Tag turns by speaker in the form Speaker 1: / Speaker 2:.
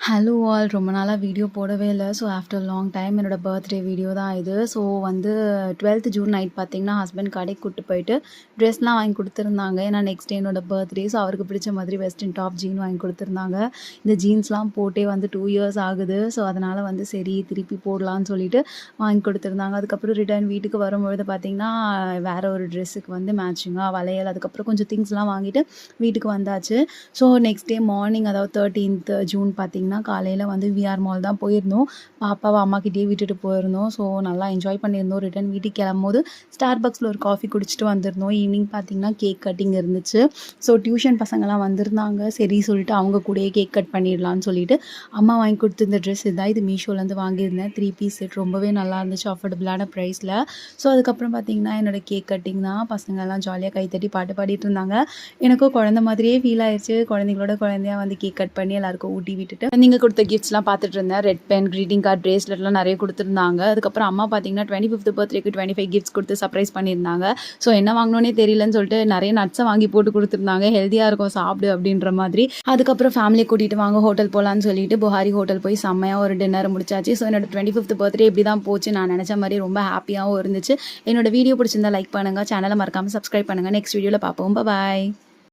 Speaker 1: Hello all ரொம்ப நாளாக video போடவே இல்லை. ஸோ ஆஃப்டர் லாங் டைம் என்னோட பர்த்டே வீடியோ தான் இது. ஸோ வந்து 12th ஜூன் நைட் பார்த்தீங்கன்னா ஹஸ்பண்ட் கடைக்கு கூப்பிட்டு போயிட்டு ட்ரெஸ்லாம் வாங்கி கொடுத்துருந்தாங்க. ஏன்னா நெக்ஸ்ட் டே என்னோட பர்த்டே. ஸோ அவருக்கு பிடிச்ச மாதிரி வெஸ்டர்ன் டாப் ஜீன் வாங்கி கொடுத்துருந்தாங்க. இந்த ஜீன்ஸ்லாம் போட்டே வந்து 2 இயர்ஸ் ஆகுது. ஸோ அதனால் வந்து சரி திருப்பி போடலான்னு சொல்லிட்டு வாங்கி கொடுத்துருந்தாங்க. அதுக்கப்புறம் ரிட்டர்ன் வீட்டுக்கு வரும்பொழுது பார்த்தீங்கன்னா வேறு ஒரு ட்ரெஸ்ஸுக்கு வந்து மேட்சிங்காக வளையல் அதுக்கப்புறம் கொஞ்சம் திங்ஸ்லாம் வாங்கிட்டு வீட்டுக்கு வந்தாச்சு. ஸோ நெக்ஸ்ட் டே மார்னிங் அதாவது 13th ஜூன் பார்த்தீங்கன்னா காலையில் வந்து விஆர் மால் தான் போயிருந்தோம். பாப்பாவை அம்மாக்கிட்டேயே விட்டுட்டு போயிருந்தோம். ஸோ நல்லா என்ஜாய் பண்ணியிருந்தோம். ரிட்டன் வீட்டுக்கு கிளம்பும்போது ஸ்டார்பக்ஸில் ஒரு காஃபி குடிச்சிட்டு வந்திருந்தோம். ஈவினிங் பார்த்தீங்கன்னா கேக் கட்டிங் இருந்துச்சு. ஸோ டியூஷன் பசங்கள்லாம் வந்திருந்தாங்க. சரி சொல்லிட்டு அவங்க கூடயே கேக் கட் பண்ணிடலான்னு சொல்லிட்டு அம்மா வாங்கி கொடுத்துருந்த ட்ரெஸ் இதுதான். இது மீஷோலேருந்து வாங்கியிருந்தேன். 3 பீஸ் செட் ரொம்பவே நல்லா இருந்துச்சு அஃபோர்டபுளான ப்ரைஸில். ஸோ அதுக்கப்புறம் பார்த்தீங்கன்னா என்னோட கேக் கட்டிங் தான். பசங்கள்லாம் ஜாலியாக கைத்தட்டி பாட்டு பாடிட்டு இருந்தாங்க. எனக்கும் குழந்த மாதிரியே ஃபீல் ஆயிடுச்சு. குழந்தைங்களோட குழந்தையாக வந்து கேக் கட் பண்ணி எல்லாருக்கும் ஊட்டி விட்டுட்டு நீங்கள் கொடுத்த கிஃப்ட்ஸ்லாம் பார்த்துட்டு இருந்தேன். ரெட் பென், க்ரீட்டிங் கார்டு, ப்ரேஸ்லெட்லாம் நிறைய கொடுத்துருந்தாங்க. அதுக்கப்புறம் அம்மா பார்த்தீங்கன்னா 25th பர்த்டேக்கு 25 கிஃப்ட்ஸ் கொடுத்து சர்ப்ரைஸ் பண்ணியிருந்தாங்க. ஸோ என்ன வாங்கினோன்னே தெரியலன்னு சொல்லிட்டு நிறைய நட்ஸை வாங்கி போட்டு கொடுத்துருந்தாங்க. ஹெல்த்தியாக இருக்கும் சாப்பிடு அப்படின்ற மாதிரி. அதுக்கப்புறம் ஃபேமிலியை கூட்டிகிட்டு வாங்க ஹோட்டல் போகலான்னு சொல்லிட்டு புகாரி ஹோட்டல் போய் செம்மையாக ஒரு டின்னர் முடிச்சாச்சு. ஸோ என்னோட 25th பர்த்டே இப்படி தான் போச்சு. நான் நினச்ச மாதிரி ரொம்ப ஹாப்பியாகவும் இருந்துச்சு. என்னோட வீடியோ பிடிச்சிருந்தா லைக் பண்ணுங்கள். சேனலை மறக்காமல் சப்ஸ்கிரைப் பண்ணுங்கள். நெக்ஸ்ட் வீடியோவில் பார்ப்போம். பாய்.